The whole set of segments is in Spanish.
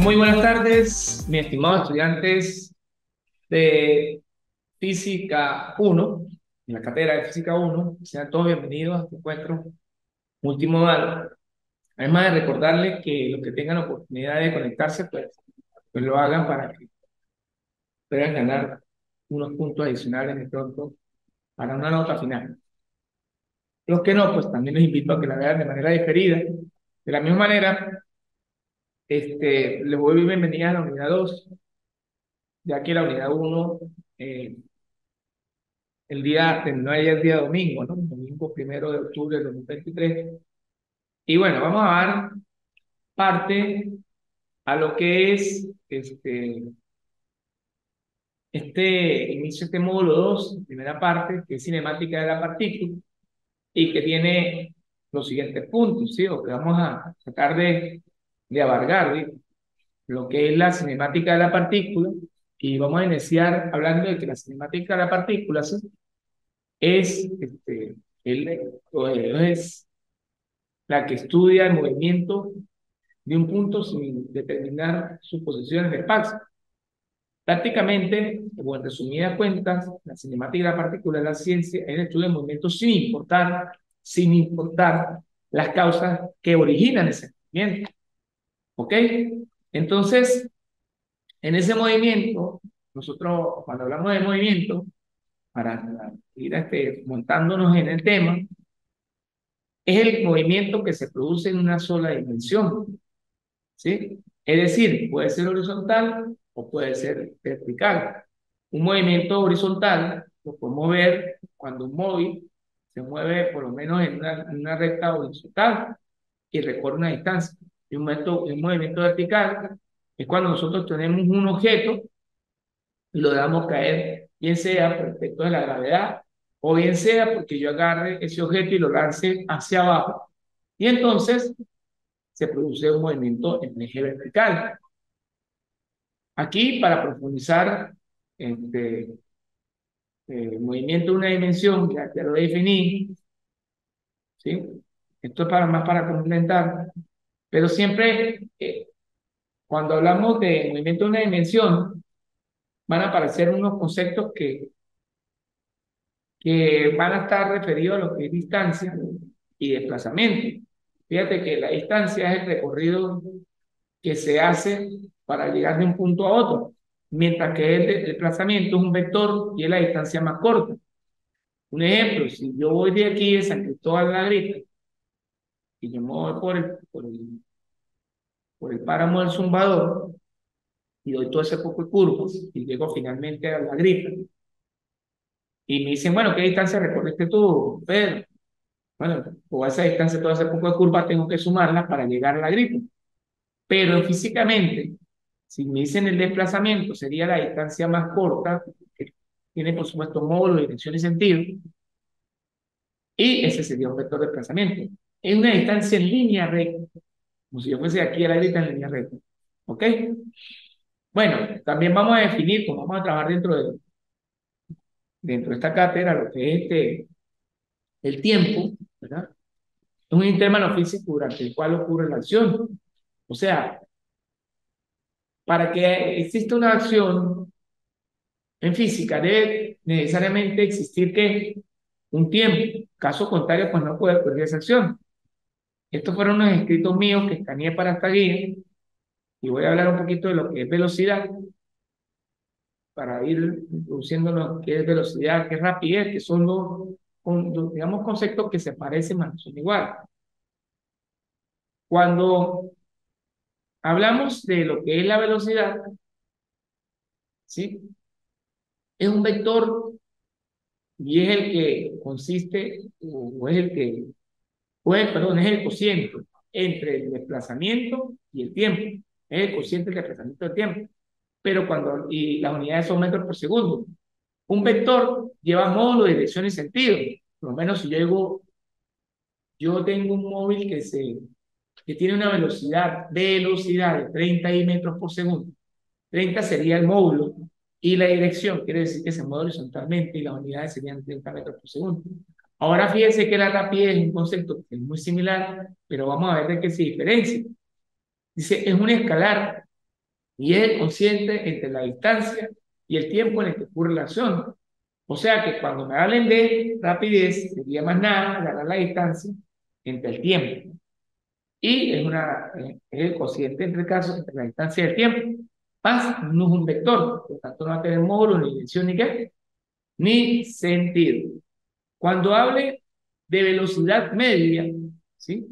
Muy buenas tardes, mis estimados estudiantes de Física 1, en la cátedra de Física 1. Sean todos bienvenidos a este encuentro multimodal. Además de recordarles que los que tengan oportunidad de conectarse, pues lo hagan para que puedan ganar unos puntos adicionales de pronto para una nota final. Los que no, pues también los invito a que la vean de manera diferida. De la misma manera, les doy bienvenida a la unidad 2, ya que la unidad 1 terminó ayer el día domingo, ¿no? Domingo 1 de octubre de 2023. Y bueno, vamos a dar parte a lo que es inicio de este módulo 2, primera parte, que es cinemática de la partícula, y que tiene los siguientes puntos, ¿sí? O que vamos a tratar de abarcar, ¿sí? Lo que es la cinemática de la partícula, y vamos a iniciar hablando de que la cinemática de la partícula, ¿sí? es, este, es la que estudia el movimiento de un punto sin determinar su posición en el espacio. Prácticamente, o en resumidas cuentas, la cinemática de la partícula de la ciencia es el estudio del movimiento sin importar las causas que originan ese movimiento. ¿Ok? Entonces, en ese movimiento, nosotros cuando hablamos de movimiento, para ir montándonos en el tema, es el movimiento que se produce en una sola dimensión, ¿sí? Es decir, puede ser horizontal o puede ser vertical. Un movimiento horizontal lo podemos ver cuando un móvil se mueve por lo menos en una recta horizontal y recorre una distancia. Y un movimiento vertical es cuando nosotros tenemos un objeto y lo dejamos caer, bien sea por efecto de la gravedad o bien sea porque yo agarre ese objeto y lo lance hacia abajo. Y entonces se produce un movimiento en eje vertical. Aquí, para profundizar, este, movimiento de una dimensión, ya lo definí, ¿sí? Esto es más para complementar, pero siempre cuando hablamos de movimiento de una dimensión, van a aparecer unos conceptos que van a estar referidos a lo que es distancia y desplazamiento. Fíjate que la distancia es el recorrido que se hace para llegar de un punto a otro, mientras que el desplazamiento es un vector y es la distancia más corta. Un ejemplo, si yo voy de aquí de San Cristóbal de la Grita y yo me voy por el páramo del Zumbador y doy todo ese poco de curvas y llego finalmente a la Grita y me dicen, bueno, ¿qué distancia recorriste tú, Pedro? Bueno, por esa distancia, todo ese poco de curvas tengo que sumarla para llegar a la Grita. Pero físicamente, si me dicen el desplazamiento, sería la distancia más corta, que tiene por supuesto módulo, dirección y sentido, y ese sería un vector de desplazamiento. Es una distancia en línea recta, como si yo fuese aquí a la derecha en línea recta. ¿Ok? Bueno, también vamos a definir, como vamos a trabajar dentro de esta cátedra, lo que es el tiempo, ¿verdad? Es un intervalo físico durante el cual ocurre la acción. O sea, para que exista una acción en física debe necesariamente existir que un tiempo. Caso contrario, pues no puede ocurrir esa acción. Estos fueron unos escritos míos que escaneé para esta guía y voy a hablar un poquito de lo que es velocidad para ir introduciendo lo que es velocidad, que es rapidez, que son digamos, conceptos que se parecen, mas no son iguales. Cuando hablamos de lo que es la velocidad, ¿sí? Es un vector y es el que consiste, o es el que perdón, es el cociente entre el desplazamiento y el tiempo. Es el cociente del desplazamiento del tiempo. Y las unidades son metros por segundo. Un vector lleva módulo, dirección y sentido. Por lo menos si yo tengo un móvil que tiene una velocidad de 30 metros por segundo. 30 sería el módulo y la dirección, quiere decir que se mueve horizontalmente y las unidades serían 30 metros por segundo. Ahora fíjense que la rapidez es un concepto que es muy similar, pero vamos a ver de qué se diferencia. Dice, es un escalar y es el cociente entre la distancia y el tiempo en el que ocurre la acción. O sea que cuando me hablen de rapidez, sería más nada agarrar la distancia entre el tiempo. Y es el cociente entre casos entre la distancia y el tiempo. Más no es un vector, por lo tanto no va a tener módulo, ni dirección, ni qué, ni sentido. Cuando hable de velocidad media, ¿sí?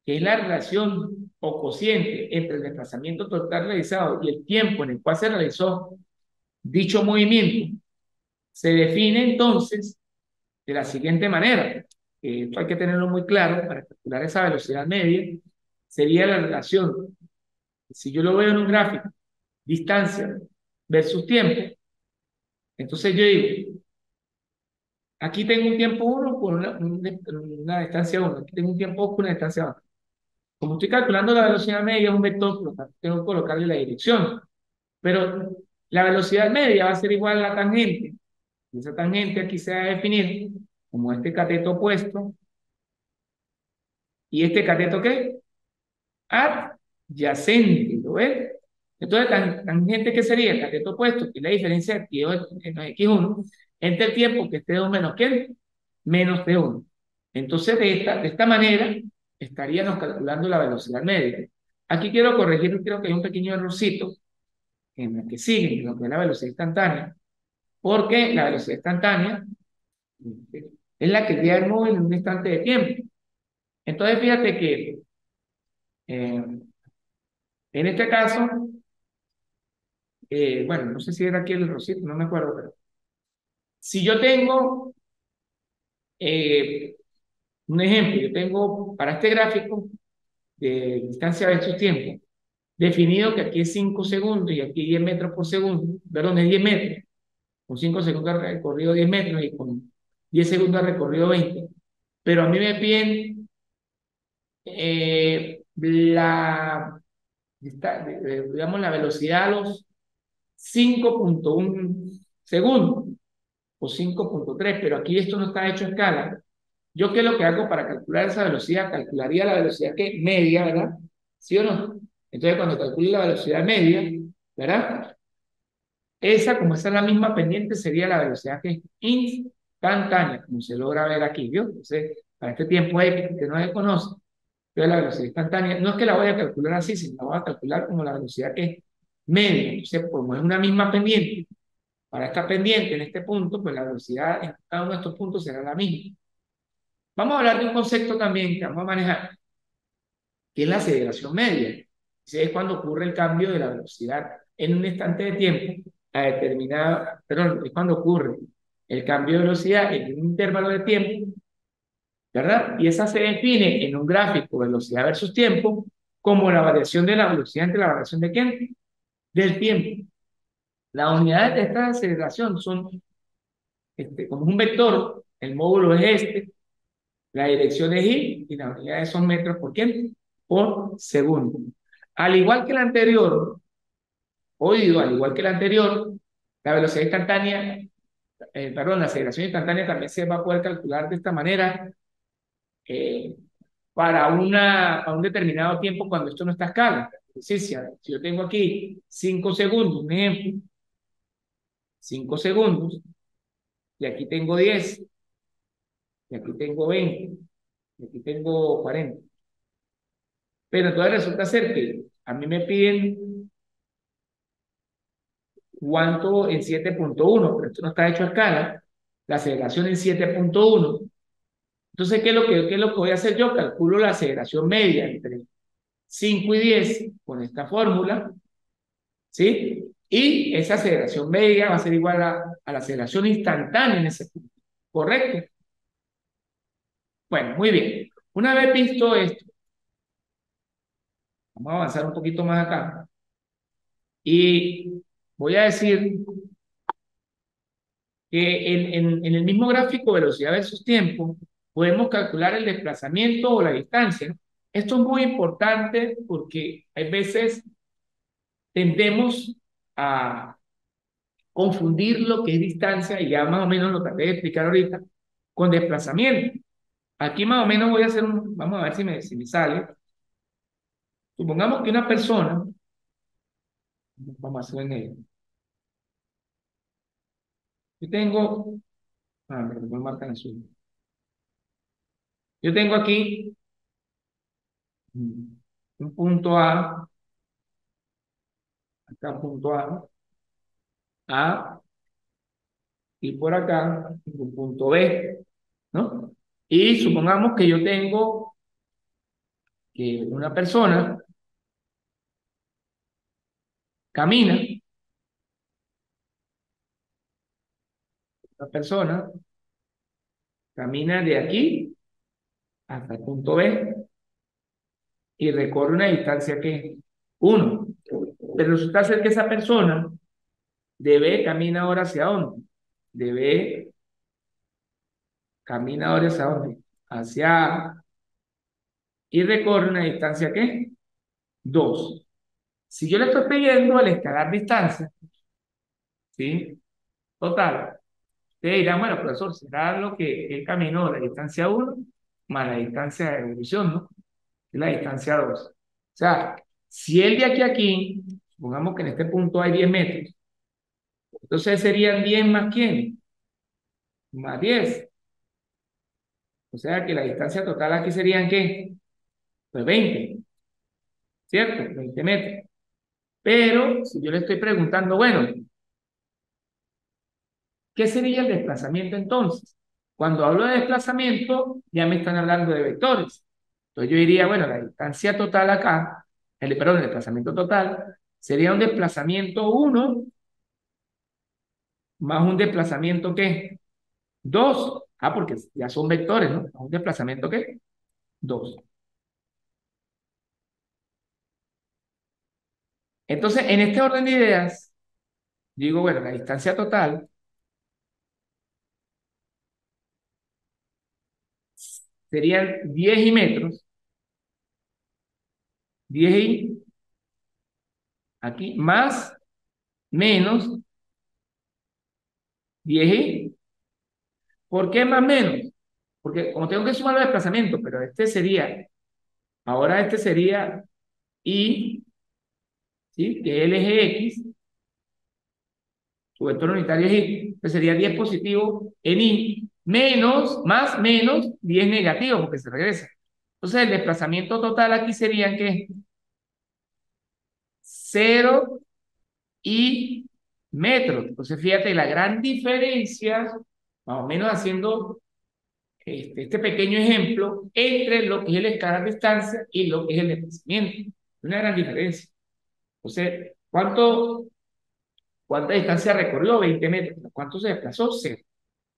Que es la relación o cociente entre el desplazamiento total realizado y el tiempo en el cual se realizó dicho movimiento, se define entonces de la siguiente manera. Esto hay que tenerlo muy claro para calcular esa velocidad media. Sería la relación, si yo lo veo en un gráfico, distancia versus tiempo, entonces yo digo, aquí tengo un tiempo 1 por una distancia 1, aquí tengo un tiempo 2 por una distancia 1. Como estoy calculando la velocidad media, es un vector, por lo tanto tengo que colocarle la dirección. Pero la velocidad media va a ser igual a la tangente. Y esa tangente aquí se va a definir como este cateto opuesto. ¿Y este cateto qué? Adyacente, ¿lo ves? Entonces, tangente, ¿qué sería? El cateto opuesto, que es la diferencia de x1 entre el tiempo que esté 2 menos ¿qué? Menos t1. Entonces, de esta manera, estaríamos calculando la velocidad media. Aquí quiero corregir, creo que hay un pequeño errorcito en el que sigue, en lo que es la velocidad instantánea, porque la velocidad instantánea es la que llega el móvil en un instante de tiempo. Entonces, fíjate que en este caso, bueno, no sé si era aquí el errorcito, no me acuerdo, pero si yo tengo eh, un ejemplo, yo tengo para este gráfico de distancia versus tiempo, definido que aquí es 5 segundos y aquí 10 metros por segundo, perdón, es 10 metros, con 5 segundos de recorrido 10 metros y con 10 segundos de recorrido 20. Pero a mí me piden digamos, la velocidad a los 5.1 segundos o 5.3, pero aquí esto no está hecho a escala. ¿Yo qué es lo que hago para calcular esa velocidad? Calcularía la velocidad que media, ¿verdad? ¿Sí o no? Entonces, cuando calcule la velocidad media, ¿verdad? Esa, como esa es la misma pendiente, sería la velocidad que es instantánea, como se logra ver aquí, ¿vio? Entonces, para este tiempo X que no se conoce, entonces la velocidad instantánea, no es que la voy a calcular así, sino la voy a calcular como la velocidad que es media. Entonces, como es una misma pendiente, para esta pendiente en este punto, pues la velocidad en cada uno de estos puntos será la misma. Vamos a hablar de un concepto también que vamos a manejar, que es la aceleración media. Es cuando ocurre el cambio de la velocidad en un instante de tiempo a determinada, perdón, es cuando ocurre el cambio de velocidad en un intervalo de tiempo, ¿verdad? Y esa se define en un gráfico velocidad versus tiempo como la variación de la velocidad entre la variación de ¿quién? Del tiempo. Las unidades de esta aceleración son, como es un vector, el módulo es este, la dirección es y las unidades son metros por ¿qué? Por segundo. Al igual que el anterior, oído, al igual que el anterior, la velocidad instantánea, perdón, la aceleración instantánea también se va a poder calcular de esta manera eh, para un determinado tiempo cuando esto no está a escala. Es decir, si yo tengo aquí 5 segundos, un ejemplo, 5 segundos, y aquí tengo 10, y aquí tengo 20, y aquí tengo 40. Pero entonces resulta ser que a mí me piden cuánto en 7.1, pero esto no está hecho a escala, la aceleración en 7.1. Entonces, ¿qué es lo que voy a hacer yo? Calculo la aceleración media entre 5 y 10 con esta fórmula, ¿sí? Y esa aceleración media va a ser igual a la aceleración instantánea en ese punto, ¿correcto? Bueno, muy bien. Una vez visto esto, vamos a avanzar un poquito más acá. Y voy a decir que en el mismo gráfico velocidad versus tiempo podemos calcular el desplazamiento o la distancia. Esto es muy importante porque hay veces tendemos a confundir lo que es distancia, y ya más o menos lo traté de explicar ahorita, con desplazamiento. Aquí más o menos voy a hacer vamos a ver si me sale. Supongamos que una persona Vamos a hacerlo en negro. Yo tengo, pero me marcan azul. Yo tengo aquí un punto A, acá punto A, y por acá un punto B, ¿no? Y supongamos que yo tengo que una persona camina, una persona camina de aquí hasta el punto B y recorre una distancia que 1. Pero resulta ser que esa persona debe caminar ahora hacia dónde? Debe caminar ahora hacia dónde? Hacia A y recorre una distancia ¿qué? 2. Si yo le estoy pidiendo el escalar distancia, ¿sí? Total, ustedes dirán, bueno, profesor, será lo que él caminó, la distancia 1 más la distancia de evolución, ¿no? Es la distancia 2. O sea, si él de aquí a aquí, supongamos que en este punto hay 10 metros, entonces serían 10 más ¿quién? Más 10. O sea que la distancia total aquí serían ¿qué? Pues 20, ¿cierto? 20 metros. Pero si yo le estoy preguntando, bueno, ¿qué sería el desplazamiento entonces? Cuando hablo de desplazamiento, ya me están hablando de vectores. Entonces yo diría, bueno, la distancia total acá, perdón, el desplazamiento total, sería un desplazamiento 1 más un desplazamiento ¿qué? 2. Porque ya son vectores, ¿no? Un desplazamiento ¿qué? 2. Entonces, en este orden de ideas, digo, bueno, la distancia total serían 10 y metros, 10 y aquí, más, menos, 10 y. ¿Por qué más menos? Porque como tengo que sumar los desplazamientos, pero este sería, ahora este sería y, ¿sí? Que el eje X, su vector unitario es Y, entonces sería 10 positivo en Y, menos, más, menos 10 negativo, porque se regresa. Entonces el desplazamiento total aquí sería que 0 y metros. Entonces fíjate la gran diferencia, más o menos haciendo este pequeño ejemplo, entre lo que es el escalar distancia y lo que es el desplazamiento. Una gran diferencia. Entonces, ¿cuánta distancia recorrió? 20 metros. ¿Cuánto se desplazó? 0.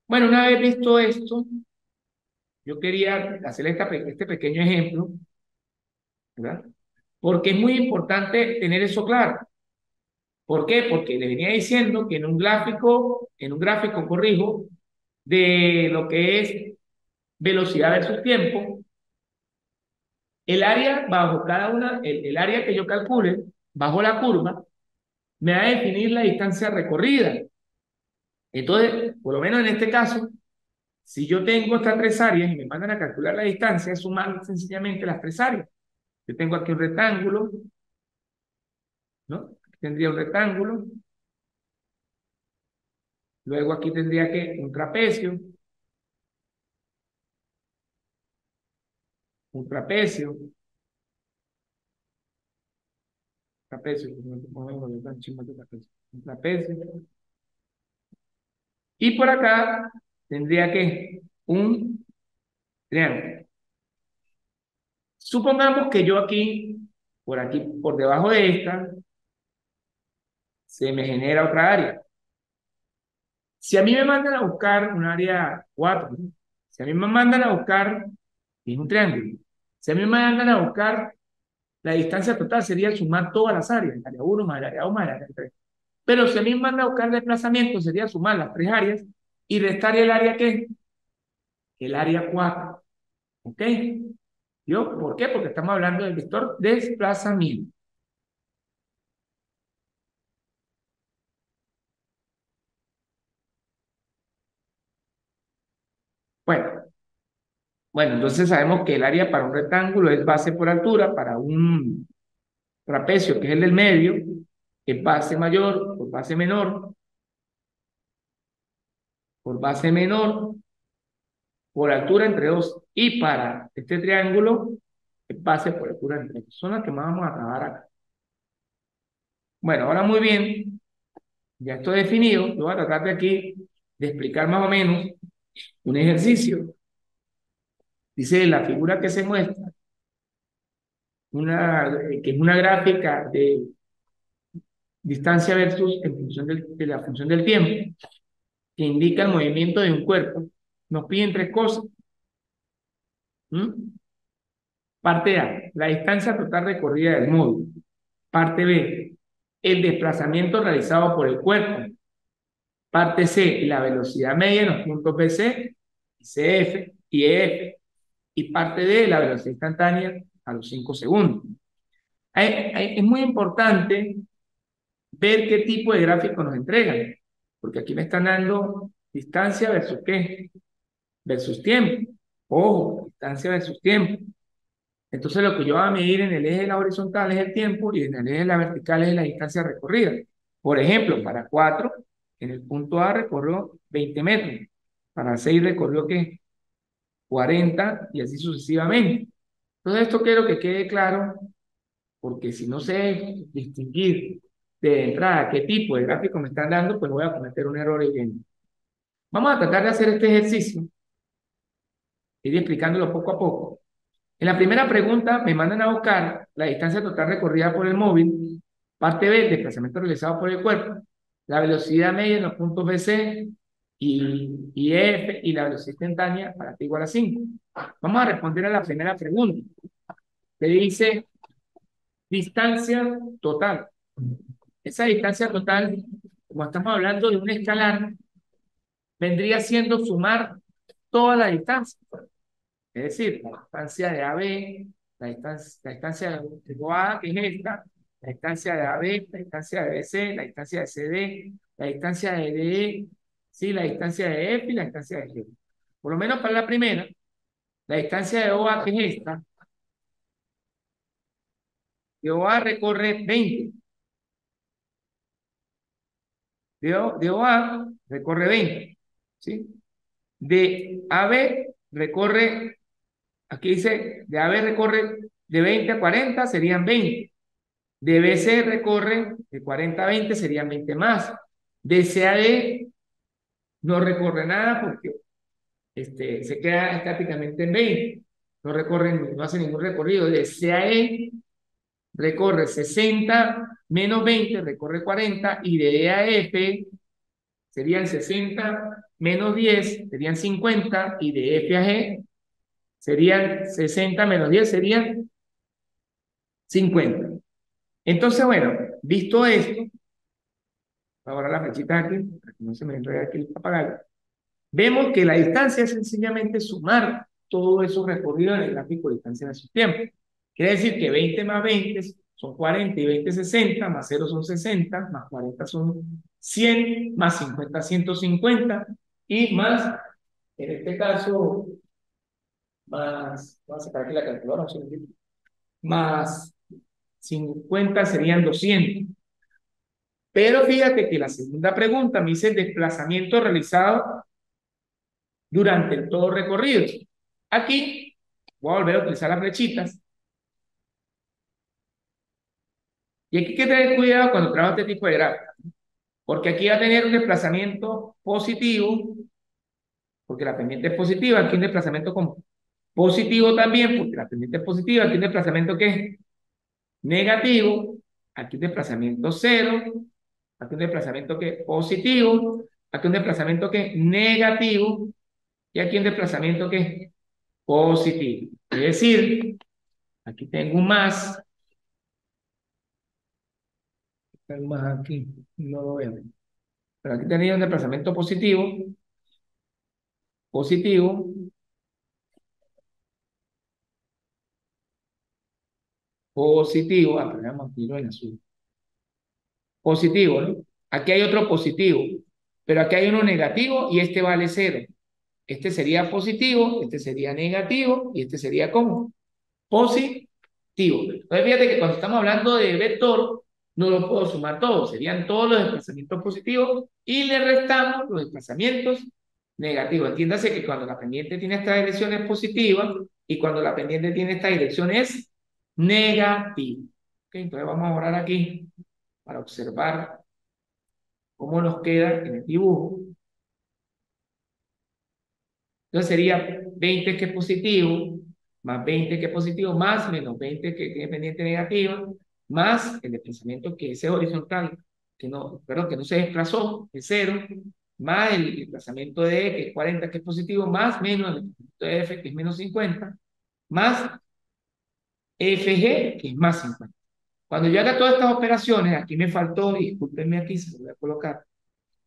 Bueno, una vez visto esto, yo quería hacer este pequeño ejemplo, ¿verdad? Porque es muy importante tener eso claro. ¿Por qué? Porque le venía diciendo que en un gráfico, corrijo, de lo que es velocidad versus tiempo, el área bajo cada una, el área que yo calcule bajo la curva, me va a definir la distancia recorrida. Entonces, por lo menos en este caso, si yo tengo estas tres áreas y me mandan a calcular la distancia, es sumar sencillamente las tres áreas. Yo tengo aquí un rectángulo, ¿no? Aquí tendría un rectángulo, luego aquí tendría que un trapecio, trapecio, un trapecio, y por acá tendría que un triángulo. Supongamos que yo aquí, por debajo de esta, se me genera otra área. Si a mí me mandan a buscar un área 4, ¿no? Si a mí me mandan a buscar, es un triángulo. Si a mí me mandan a buscar la distancia total, sería sumar todas las áreas, el área 1 más el área 2 más el área 3. Pero si a mí me mandan a buscar el desplazamiento, sería sumar las tres áreas y restar el área ¿qué? El área 4. ¿Ok? ¿Yo? ¿Por qué? Porque estamos hablando del vector desplazamiento. Bueno, entonces sabemos que el área para un rectángulo es base por altura, para un trapecio, que es el del medio, en base mayor, por base menor, por base menor, por altura entre 2 y para este triángulo, en base por altura entre 2. Son las que más vamos a trabajar acá. Bueno, ahora muy bien, ya esto definido, yo voy a tratar de aquí de explicar más o menos un ejercicio. Dice la figura que se muestra, que es una gráfica de distancia versus en función de la función del tiempo, que indica el movimiento de un cuerpo. Nos piden tres cosas. ¿Mm? Parte A, la distancia total recorrida del móvil. Parte B, el desplazamiento realizado por el cuerpo. Parte C, la velocidad media en los puntos BC, CF y EF. Y parte D, la velocidad instantánea a los 5 segundos. Es muy importante ver qué tipo de gráfico nos entregan, porque aquí me están dando distancia versus qué, versus tiempo. Ojo, distancia versus tiempo. Entonces lo que yo voy a medir en el eje de la horizontal es el tiempo y en el eje de la vertical es la distancia recorrida. Por ejemplo, para 4, en el punto A recorrió 20 metros. Para 6 recorrió ¿qué? 40 y así sucesivamente. Entonces esto quiero que quede claro, porque si no sé distinguir de entrada qué tipo de gráfico me están dando, pues voy a cometer un error evidente. Vamos a tratar de hacer este ejercicio, ir explicándolo poco a poco. En la primera pregunta me mandan a buscar la distancia total recorrida por el móvil, parte B, el desplazamiento realizado por el cuerpo, la velocidad media en los puntos BC y F y la velocidad instantánea para t igual a 5. Vamos a responder a la primera pregunta. Le dice distancia total. Esa distancia total, como estamos hablando de un escalar, vendría siendo sumar toda la distancia. Es decir, la distancia de AB, la distancia de OA, que es esta, la distancia de AB, la distancia de BC, la distancia de CD, la distancia de DE, ¿sí? La distancia de F y la distancia de G. Por lo menos para la primera, la distancia de OA, que es esta, de OA recorre 20. De OA recorre 20. ¿Sí? De AB recorre, aquí dice, de AB recorre de 20 a 40, serían 20. De BC recorre de 40 a 20, serían 20 más. De CAD no recorre nada porque se queda estáticamente en 20. No recorre, no hace ningún recorrido. De CAE recorre 60 menos 20, recorre 40. Y de EAF serían 60 menos 10, serían 50. Y de F a G serían 60 menos 10, serían 50. Entonces, bueno, visto esto, ahora la flechita aquí, para que no se me enrede aquí el papagayo. Vemos que la distancia es sencillamente sumar todo eso recorrido en el gráfico de distancia de su tiempo. Quiere decir que 20 más 20 son 40 y 20 60, más 0 son 60, más 40 son 100, más 50 150 y más, en este caso, más, vamos a sacar aquí la calculadora, más 50 serían 200. Pero fíjate que la segunda pregunta me dice el desplazamiento realizado durante todo recorrido. Aquí voy a volver a utilizar las flechitas. Y aquí hay que tener cuidado cuando trabajo este tipo de gráficos. Porque aquí va a tener un desplazamiento positivo, porque la pendiente es positiva. Aquí un desplazamiento como positivo también, porque la pendiente es positiva. Aquí un desplazamiento que es negativo. Aquí un desplazamiento cero. Aquí un desplazamiento que es positivo. Aquí un desplazamiento que es negativo. Y aquí un desplazamiento que es positivo. Es decir, aquí tengo un más. Tengo más aquí, no lo veo. Pero aquí tenía un desplazamiento positivo, positivo, positivo. Ah, pero vamos a tiro en azul. Positivo, ¿no? Aquí hay otro positivo, pero aquí hay uno negativo y este vale cero. Este sería positivo, este sería negativo y este sería ¿cómo? Positivo. Entonces fíjate que cuando estamos hablando de vector, no lo puedo sumar todo, serían todos los desplazamientos positivos y le restamos los desplazamientos negativos. Entiéndase que cuando la pendiente tiene esta dirección es positiva y cuando la pendiente tiene esta dirección es negativa. Ok, entonces vamos a borrar aquí para observar cómo nos queda en el dibujo. Entonces sería 20 que es positivo, más 20 que es positivo, más menos 20 que tiene pendiente negativa, más el desplazamiento que es horizontal, perdón, que no se desplazó, es 0, más el desplazamiento de E, que es 40, que es positivo, más menos el desplazamiento de F, que es menos 50, más FG, que es más 50. Cuando yo haga todas estas operaciones, aquí me faltó, discúlpenme aquí, se lo voy a colocar,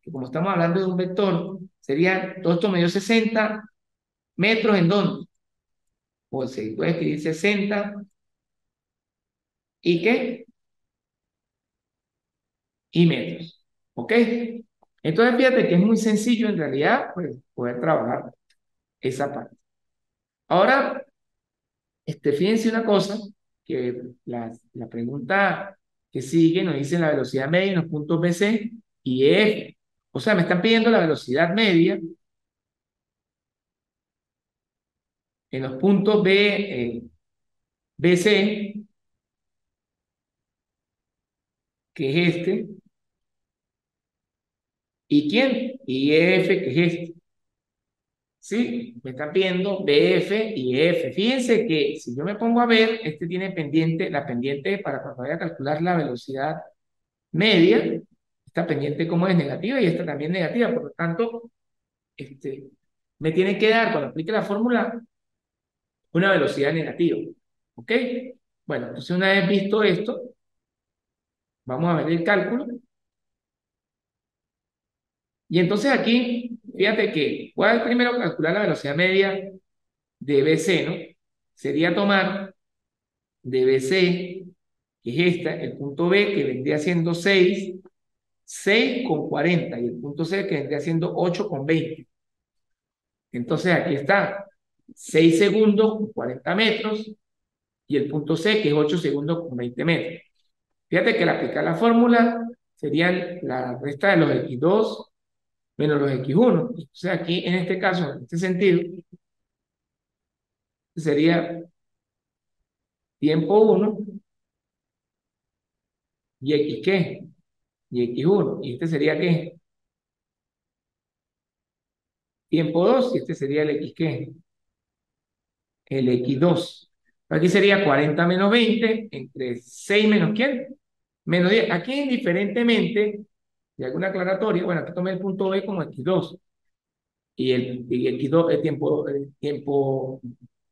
que como estamos hablando de un vector, sería, todo esto me dio 60 metros en dónde, o se puede escribir 60 y qué, y metros, ¿ok? Entonces fíjate que es muy sencillo en realidad, pues, poder trabajar esa parte. Ahora, fíjense una cosa, que la pregunta que sigue nos dice la velocidad media en los puntos BC y F. O sea, me están pidiendo la velocidad media en los puntos BC, que es ¿y quién? Y F, que es ¿sí? Me están pidiendo BF y EF. Fíjense que si yo me pongo a ver, tiene pendiente, la pendiente para cuando vaya a calcular la velocidad media, esta pendiente como es negativa y esta también negativa, por lo tanto, me tiene que dar, cuando aplique la fórmula, una velocidad negativa. ¿Ok? Bueno, entonces una vez visto esto, vamos a ver el cálculo. Y entonces aquí, fíjate que voy a primero calcular la velocidad media de BC, ¿no? Sería tomar de BC, que es el punto B que vendría siendo 6 con 40, y el punto C que vendría siendo 8 con 20. Entonces aquí está 6 segundos con 40 metros y el punto C que es 8 segundos con 20 metros. Fíjate que al aplicar la fórmula serían la resta de los X2 menos los X1. O sea, aquí en este caso, en este sentido, sería tiempo 1 y X qué, y X1. ¿Y este sería qué? Tiempo 2 y este sería el X qué, el X2. Aquí sería 40 menos 20 entre 6 menos ¿quién? Menos 10. Aquí indiferentemente, y alguna aclaratoria, bueno, aquí tomé el punto B como X2 y X2,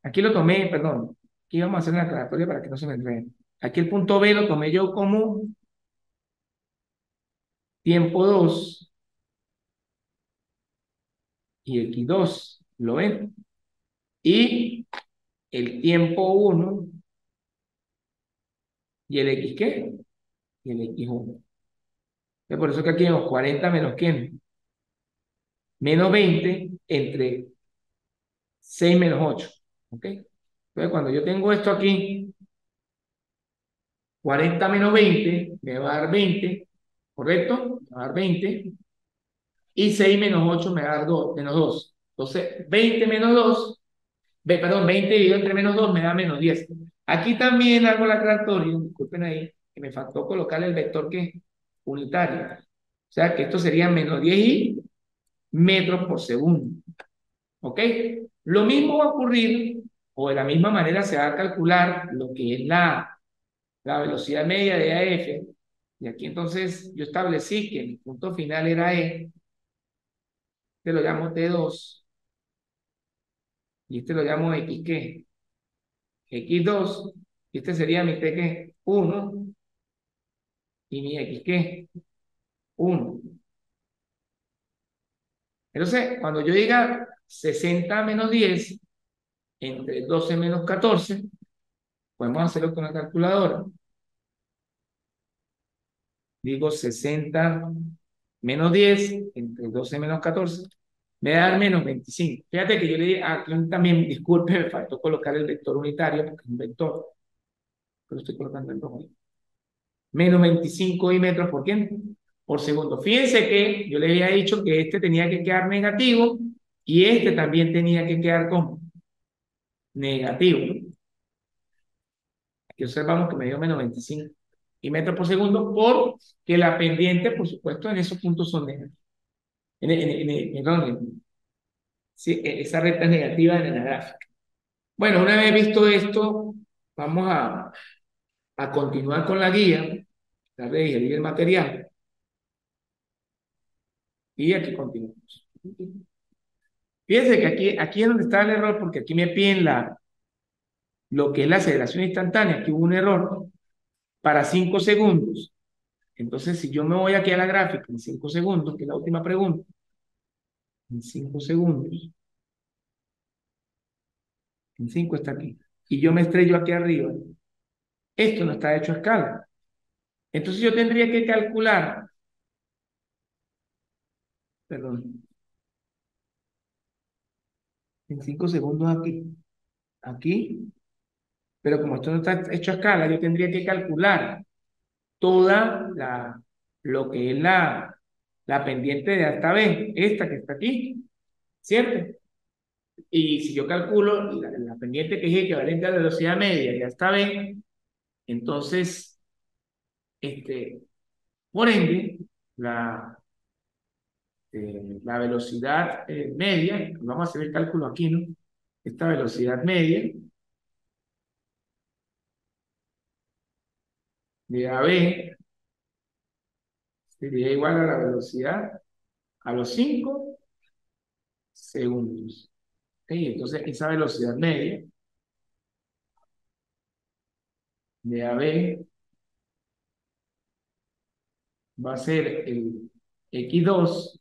aquí lo tomé, perdón, aquí vamos a hacer una aclaratoria para que no se me enrede. Aquí el punto B lo tomé yo como tiempo 2 y X2, ¿lo ven? Y el tiempo 1 y el X ¿qué? Y el X1. Por eso que aquí tenemos 40 menos ¿quién? Menos 20 entre 6 menos 8. ¿Ok? Entonces, cuando yo tengo esto aquí, 40 menos 20 me va a dar 20, ¿correcto? Me va a dar 20. Y 6 menos 8 me va a dar 2, menos 2. Entonces, 20 menos 2, perdón, 20 dividido entre menos 2 me da menos 10. Aquí también hago la aclaratoria, disculpen ahí, que me faltó colocar el vector que es unitario. O sea, que esto sería menos 10 y metros por segundo. ¿Ok? Lo mismo va a ocurrir, o de la misma manera se va a calcular lo que es la velocidad media de AF. Y aquí entonces yo establecí que mi punto final era E, este lo llamo T2, y este lo llamo X, ¿qué? X2, y este sería mi T, ¿qué? 1, y mi X, ¿qué? 1. Entonces, cuando yo diga 60 menos 10 entre 12 menos 14, podemos hacerlo con la calculadora. Digo 60 menos 10 entre 12 menos 14 me va a dar menos 25. Fíjate que yo le dije aquí también, disculpe, me faltó colocar el vector unitario porque es un vector, pero estoy colocando el rojo. menos 25 y metros por segundo. Fíjense que yo les había dicho que este tenía que quedar negativo y este también tenía que quedar como negativo, ¿no? Aquí observamos que me dio menos 25 y metros por segundo porque la pendiente, por supuesto, en esos puntos son negativos. Perdón, sí, esa recta es negativa en la gráfica. Bueno, una vez visto esto, vamos a continuar con la guía, la de digerir el material, y aquí continuamos. Fíjense que aquí es donde está el error, porque aquí me piden lo que es la aceleración instantánea. Aquí hubo un error para 5 segundos. Entonces, si yo me voy aquí a la gráfica en 5 segundos, que es la última pregunta, en 5 segundos, en 5 está aquí, y yo me estrello aquí arriba, esto no está hecho a escala. Entonces yo tendría que calcular, perdón, en 5 segundos aquí, pero como esto no está hecho a escala, yo tendría que calcular toda lo que es la pendiente de alta B, esta que está aquí, ¿cierto? Y si yo calculo la pendiente que es equivalente a la velocidad media de alta B, entonces, por ende, la velocidad media, vamos a hacer el cálculo aquí, ¿no? Esta velocidad media de AB sería igual a la velocidad a los 5 segundos. ¿Ok? Entonces, esa velocidad media de AB va a ser el X2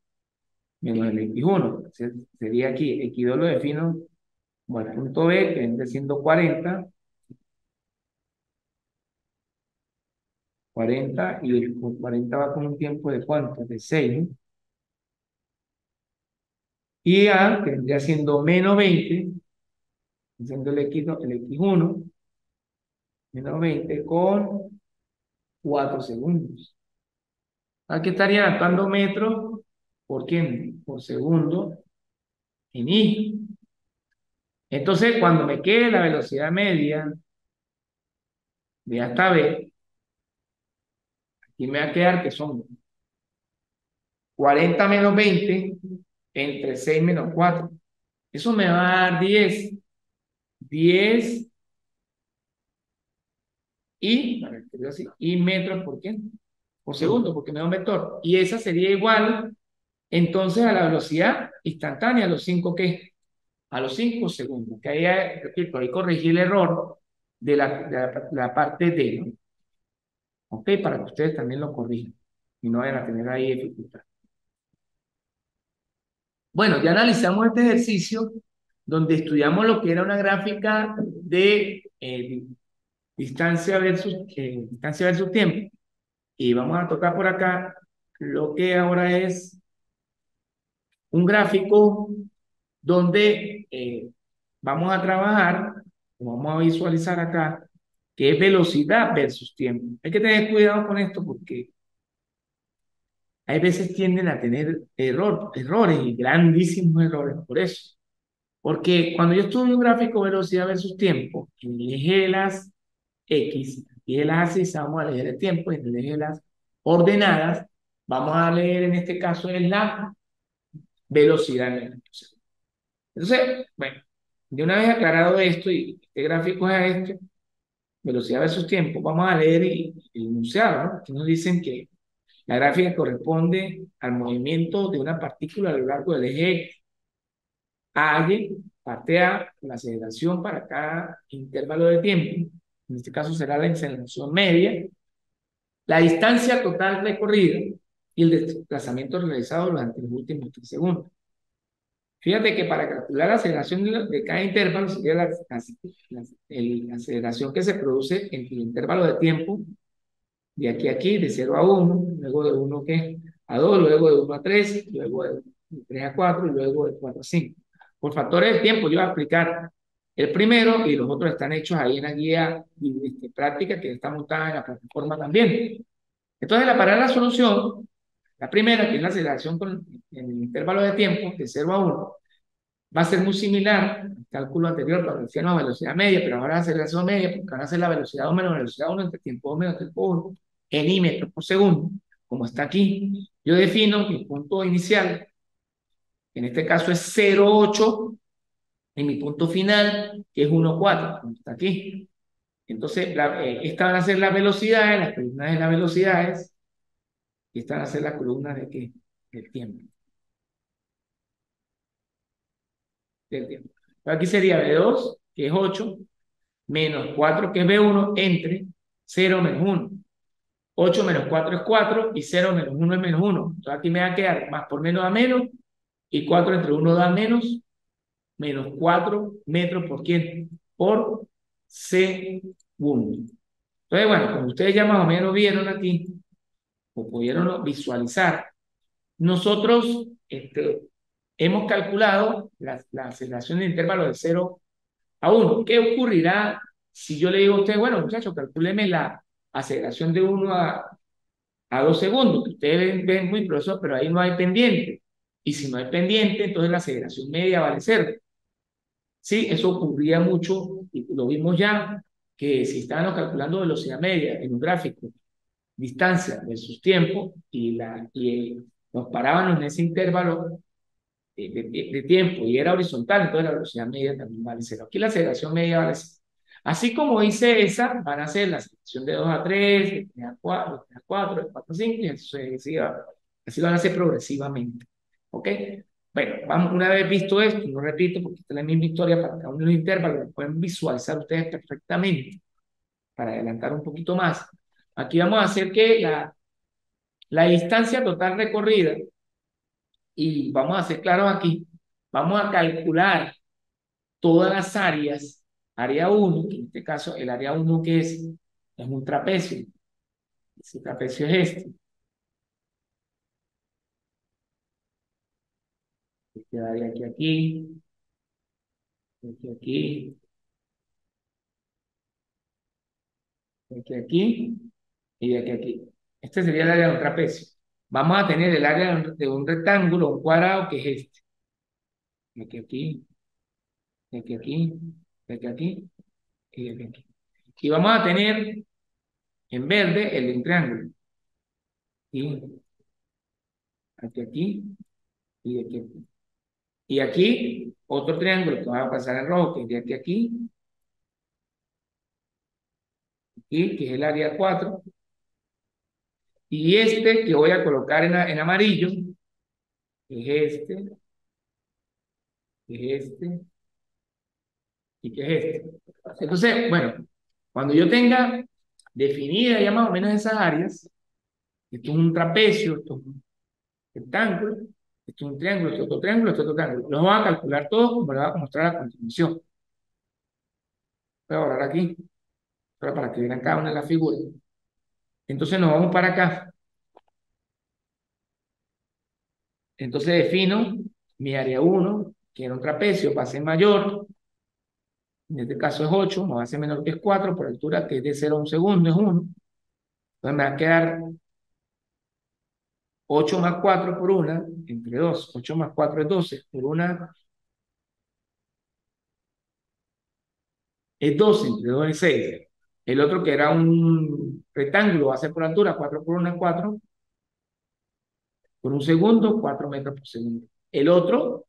menos el X1. Sería aquí, X2 lo defino como el punto B, que viene siendo 40, y el 40 va con un tiempo de ¿cuánto? De 6, ¿no? Y A, que vendría siendo menos 20, siendo el X2, el X1, menos 20 con 4 segundos. Aquí estarían actuando metros por quién, por segundo en I. Entonces, cuando me quede la velocidad media de hasta B, aquí me va a quedar que son 40 menos 20 entre 6 menos 4. Eso me va a dar 10. 10 y, a ver, así, y metros por qué, por segundo, porque me da un vector. Y esa sería igual entonces a la velocidad instantánea, a los 5 ¿qué? A los 5 segundos. Que ahí, repito, ahí corregí el error de la parte D, ¿no? ¿Ok? Para que ustedes también lo corrijan y no vayan a tener ahí dificultad. Bueno, ya analizamos este ejercicio donde estudiamos lo que era una gráfica de distancia versus tiempo. Y vamos a tocar por acá lo que ahora es un gráfico donde vamos a trabajar, o vamos a visualizar acá, que es velocidad versus tiempo. Hay que tener cuidado con esto porque hay veces tienden a tener errores y grandísimos errores por eso. Porque cuando yo estudio un gráfico velocidad versus tiempo, en el eje de las X y de las axis vamos a leer el tiempo, y en el eje de las ordenadas vamos a leer en este caso es la velocidad en metros. Entonces, bueno, de una vez aclarado esto y este gráfico es este, velocidad versus tiempo, vamos a leer el enunciado, ¿no? Aquí nos dicen que la gráfica corresponde al movimiento de una partícula a lo largo del eje AY, parte A, la aceleración para cada intervalo de tiempo, en este caso será la aceleración media, la distancia total recorrida y el desplazamiento realizado durante los últimos 3 segundos. Fíjate que para calcular la aceleración de cada intervalo sería la aceleración que se produce entre el intervalo de tiempo de aquí a aquí, de 0 a 1, luego de 1 a 2, luego de 1 a 3, luego de 3 a 4 y luego de 4 a 5. Por factores de tiempo, yo voy a explicar el primero y los otros están hechos ahí en la guía práctica que está montada en la plataforma también. Entonces, para la solución, la primera, que es la aceleración en el intervalo de tiempo de 0 a 1, va a ser muy similar al cálculo anterior, cuando decíamos velocidad media, pero ahora aceleración media, porque van a ser la velocidad 2 menos velocidad 1 entre tiempo 2 menos tiempo 1, en I metros por segundo, como está aquí. Yo defino mi punto inicial, que en este caso es 0,8, en mi punto final, que es 1,4, como está aquí. Entonces, estas van a ser las velocidades, las columnas de las velocidades, y estas van a ser las columnas de qué? Del tiempo. Del tiempo. Aquí sería B2, que es 8, menos 4, que es B1, entre 0 menos 1. 8 menos 4 es 4, y 0 menos 1 es menos 1. Entonces aquí me va a quedar más por menos a menos, y 4 entre 1 da menos 4 metros por quién, por segundo. Entonces, bueno, como ustedes ya más o menos vieron aquí, o pudieron visualizar, nosotros hemos calculado la aceleración de intervalo de 0 a 1. ¿Qué ocurrirá si yo le digo a usted, bueno, muchachos, calcúleme la aceleración de 1 a 2 segundos? Que ustedes ven muy profesor, pero ahí no hay pendiente. Y si no hay pendiente, entonces la aceleración media vale 0. Sí, eso ocurría mucho, y lo vimos ya, que si estábamos calculando velocidad media en un gráfico, distancia versus tiempo, y nos parábamos en ese intervalo de tiempo y era horizontal, entonces la velocidad media también vale 0. Aquí la aceleración media vale 0. Así como hice esa, van a ser la aceleración de 2 a 3, de 3 a 4, de 3 a 4, de 4 a 5, y así van a ser progresivamente. ¿Ok? Bueno, vamos, una vez visto esto, no repito porque esta es la misma historia para cada uno de los intervalos, lo pueden visualizar ustedes perfectamente para adelantar un poquito más. Aquí vamos a hacer que la distancia total recorrida, y vamos a ser claros aquí, vamos a calcular todas las áreas, área 1, que en este caso el área 1 que es un trapecio. Ese trapecio es este área aquí, aquí, aquí, y de aquí a aquí. Este sería el área de un trapecio. Vamos a tener el área de un rectángulo, un cuadrado, que es este. De aquí, de aquí, de aquí, y de aquí. Y vamos a tener en verde el de un triángulo. Y aquí, y de aquí. Y aquí, otro triángulo que va a pasar en rojo, que es de aquí a aquí, que es el área 4. Y este que voy a colocar en amarillo, que es este, que es este, y que es este. Entonces, bueno, cuando yo tenga definida ya más o menos esas áreas, esto es un trapecio, esto es un rectángulo, esto es un triángulo, esto es otro triángulo, esto es otro triángulo. Los vamos a calcular todos como les voy a mostrar a continuación. Voy a borrar aquí, para que vean cada una de las figuras. Entonces nos vamos para acá. Entonces defino mi área 1, que era un trapecio, base mayor, en este caso es 8, más base menor que es 4, por altura que es de 0 a 1 segundo, es 1. Entonces me va a quedar 8 más 4 por 1, entre 2. 8 más 4 es 12, por 1 es 12, entre 2 es 6. El otro, que era un rectángulo, base por altura, 4 por 1 es 4, por 1 segundo, 4 metros por segundo. El otro,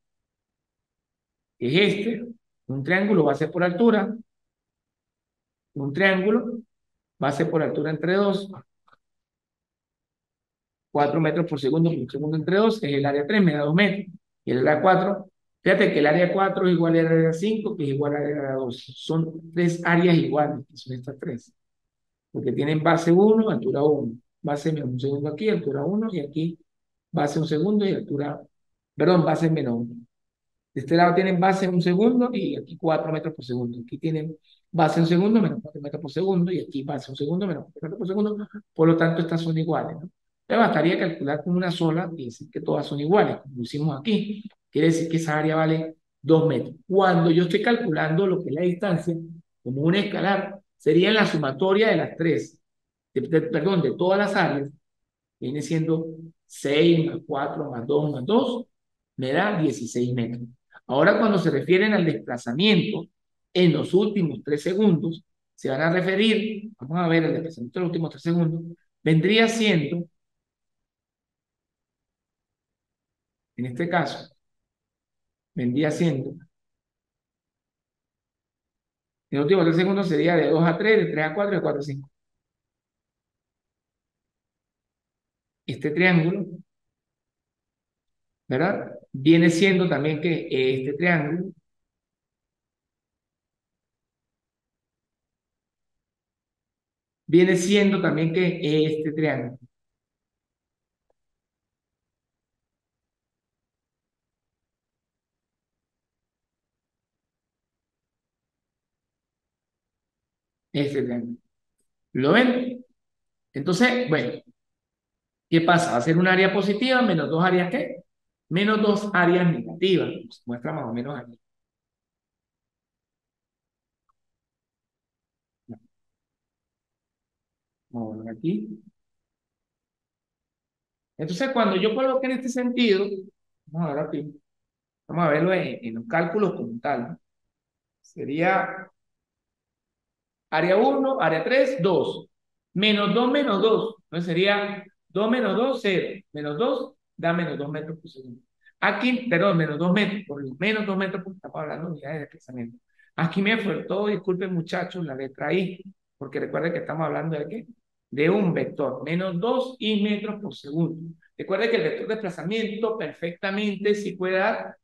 que es este, un triángulo, base por altura, un triángulo, base por altura entre 2, 4 metros por segundo entre 2, es el área 3, me da 2 metros. Y el área 4, fíjate que el área 4 es igual al área 5, que es igual al área 2. Son tres áreas iguales, que son estas tres. Porque tienen base 1, altura 1. Base menos un segundo aquí, altura 1, y aquí base un segundo y altura, perdón, base menos 1. De este lado tienen base un segundo y aquí 4 metros por segundo. Aquí tienen base un segundo menos 4 metros por segundo y aquí base un segundo menos 4 metros por segundo. Por lo tanto, estas son iguales, ¿no? Me bastaría calcular con una sola y decir que todas son iguales, como lo hicimos aquí. Quiere decir que esa área vale 2 metros. Cuando yo estoy calculando lo que es la distancia, como un escalar, sería en la sumatoria de las tres, perdón, de todas las áreas, viene siendo 6 más 4 más 2 más 2 me da 16 metros. Ahora, cuando se refieren al desplazamiento en los últimos 3 segundos, se van a referir, vamos a ver el desplazamiento en los últimos 3 segundos, vendría siendo, en este caso, vendría siendo, en los últimos 3 segundos sería de 2 a 3, de 3 a 4, de 4 a 5. Este triángulo, ¿verdad? Viene siendo también que este triángulo viene siendo también que este triángulo, este triángulo. ¿Lo ven? Entonces, bueno, ¿qué pasa? Va a ser un área positiva menos dos áreas ¿qué? Menos dos áreas negativas. Se muestra más o menos aquí. Vamos a ver aquí. Entonces, cuando yo coloque en este sentido, vamos a ver aquí, vamos a verlo en los cálculos como tal, ¿no? Sería área uno, área 3, 2. Menos 2 menos 2. Entonces sería 2 menos 2, 0. Menos 2 da menos 2 metros por segundo. Aquí, perdón, menos 2 metros, por lo menos 2 metros, porque estamos hablando de unidades de desplazamiento. Aquí me faltó, disculpen muchachos, la letra I, porque recuerden que estamos hablando de qué? De un vector, menos 2 y metros por segundo. Recuerden que el vector de desplazamiento perfectamente sí puede dar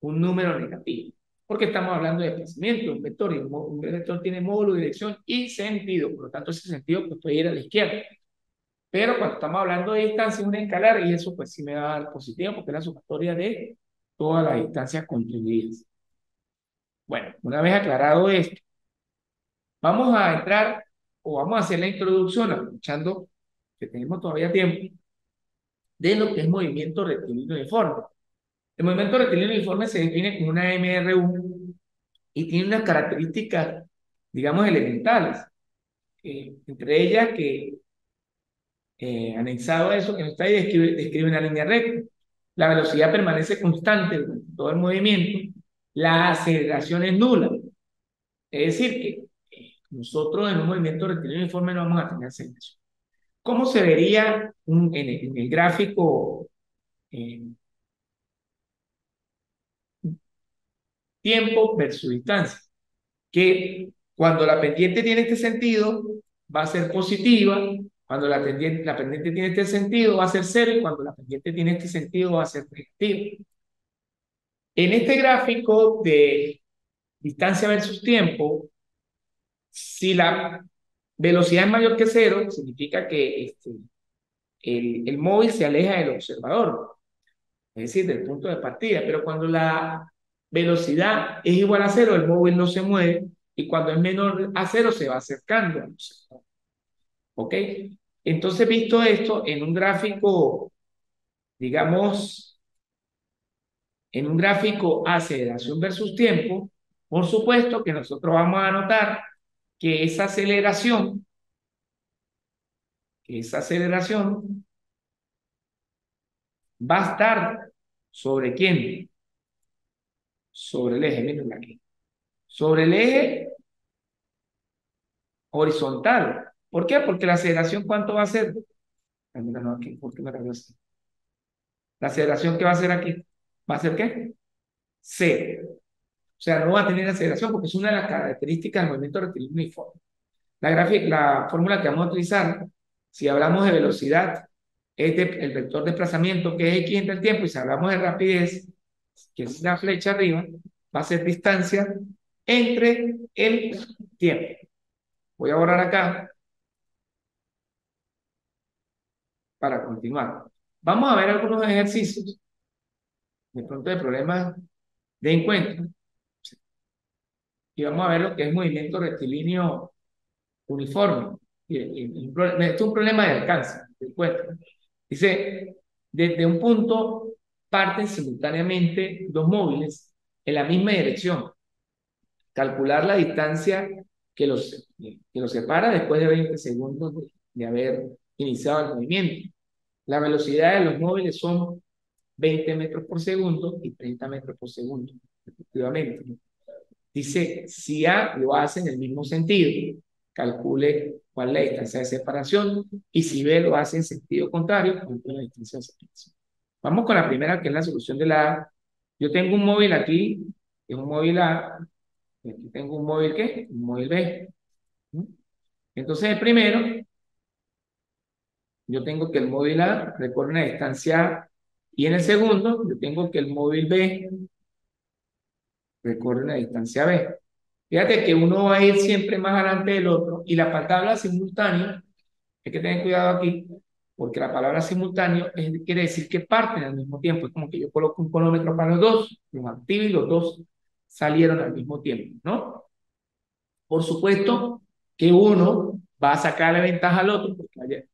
un número negativo, porque estamos hablando de desplazamiento, un vector, y un vector tiene módulo, dirección y sentido, por lo tanto ese sentido pues, puede ir a la izquierda. Pero cuando estamos hablando de distancia, es un escalar, y eso pues sí me va a dar positivo, porque es la sumatoria de todas las distancias contribuidas. Bueno, una vez aclarado esto, vamos a entrar, o vamos a hacer la introducción, aprovechando que tenemos todavía tiempo, de lo que es movimiento rectilíneo uniforme. El movimiento rectilíneo uniforme se define como una MRU y tiene unas características, digamos, elementales. Entre ellas que, anexado a eso que nos está ahí, describe una línea recta. La velocidad permanece constante durante todo el movimiento. La aceleración es nula. Es decir, que nosotros en un movimiento rectilíneo uniforme no vamos a tener aceleración. ¿Cómo se vería en el gráfico eh, tiempo versus distancia? Que cuando la pendiente tiene este sentido, va a ser positiva, cuando la pendiente tiene este sentido, va a ser cero, y cuando la pendiente tiene este sentido, va a ser negativa. En este gráfico de distancia versus tiempo, si la velocidad es mayor que cero, significa que el móvil se aleja del observador, es decir, del punto de partida, pero cuando la velocidad es igual a cero, el móvil no se mueve, y cuando es menor a cero, se va acercando al observador. ¿Ok? Entonces, visto esto en un gráfico, digamos, en un gráfico aceleración versus tiempo, por supuesto que nosotros vamos a notar que esa aceleración va a estar ¿sobre quién? Sobre el eje, miren aquí. Sobre el eje horizontal. ¿Por qué? Porque la aceleración, ¿cuánto va a ser? Ah, mira, no, aquí, ¿por qué me cambió así? La aceleración que va a ser aquí, ¿va a ser qué? Cero. O sea, no va a tener aceleración porque es una de las características del movimiento rectilíneo uniforme. La fórmula que vamos a utilizar, si hablamos de velocidad, es el vector de desplazamiento que es x entre el tiempo, y si hablamos de rapidez, que es la flecha arriba, va a ser distancia entre el tiempo. Voy a borrar acá para continuar. Vamos a ver algunos ejercicios, de pronto de problemas de encuentro, y vamos a ver lo que es movimiento rectilíneo uniforme. Esto es un problema de alcance, de encuentro. Dice, desde un punto parten simultáneamente dos móviles en la misma dirección. Calcular la distancia que los separa después de 20 segundos de haber iniciado el movimiento. La velocidad de los móviles son 20 metros por segundo y 30 metros por segundo, respectivamente. Dice, si A lo hace en el mismo sentido, calcule cuál es la distancia de separación, y si B lo hace en sentido contrario, calcule la distancia de separación. Vamos con la primera, que es la solución de la A. Yo tengo un móvil aquí, es un móvil A, y aquí tengo un móvil ¿qué? Un móvil B. Entonces, el primero, yo tengo que el móvil A recorre una distancia A, y en el segundo, yo tengo que el móvil B recorre una distancia B. Fíjate que uno va a ir siempre más adelante del otro, y la palabra simultáneo, hay que tener cuidado aquí, porque la palabra simultáneo quiere decir que parten al mismo tiempo. Es como que yo coloco un cronómetro para los dos, los activo y los dos salieron al mismo tiempo, ¿no? Por supuesto que uno va a sacarle ventaja al otro porque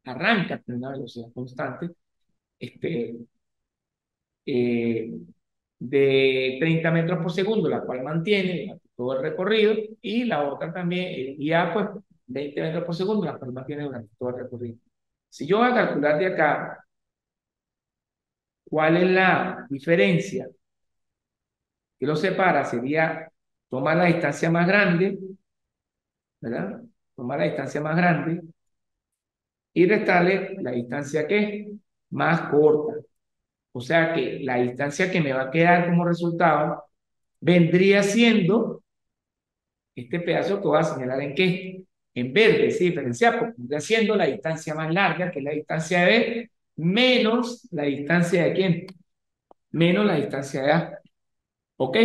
arranca a una velocidad constante, este, eh, de 30 metros por segundo, la cual mantiene todo el recorrido, y la otra también, y A, pues 20 metros por segundo, la cual mantiene durante todo el recorrido. Si yo voy a calcular de acá cuál es la diferencia que los separa, sería tomar la distancia más grande, ¿verdad? Tomar la distancia más grande y restarle la distancia que es más corta. O sea que la distancia que me va a quedar como resultado vendría siendo este pedazo que voy a señalar en qué, en verde, ¿sí? Diferenciar, porque vendría siendo la distancia más larga, que es la distancia de B, menos la distancia de quién, menos la distancia de A. ¿Ok?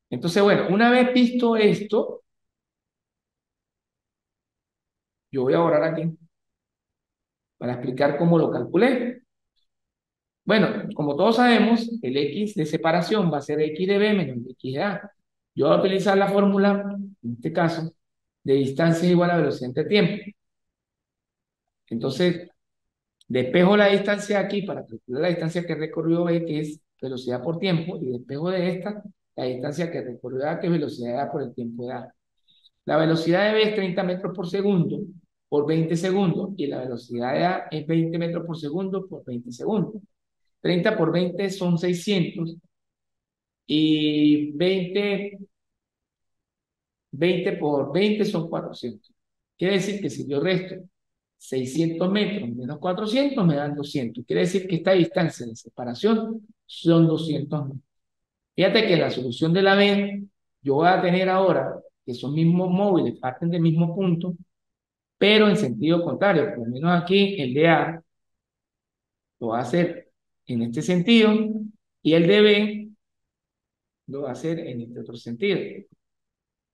Entonces, bueno, una vez visto esto, yo voy a borrar aquí para explicar cómo lo calculé. Bueno, como todos sabemos, el X de separación va a ser X de B menos el X de A. Yo voy a utilizar la fórmula, en este caso, de distancia igual a velocidad entre tiempo. Entonces, despejo la distancia aquí para calcular la distancia que recorrió B, que es velocidad por tiempo, y despejo de esta la distancia que recorrió A, que es velocidad de A por el tiempo de A. La velocidad de B es 30 metros por segundo por 20 segundos, y la velocidad de A es 20 metros por segundo por 20 segundos. 30 por 20 son 600, y 20 por 20 son 400. Quiere decir que si yo resto 600 metros menos 400 me dan 200. Quiere decir que esta distancia de separación son 200 metros. Fíjate que la solución de la B, yo voy a tener ahora que esos mismos móviles parten del mismo punto, pero en sentido contrario. Por lo menos aquí el de A lo va a hacer en este sentido, y el de B lo va a hacer en este otro sentido.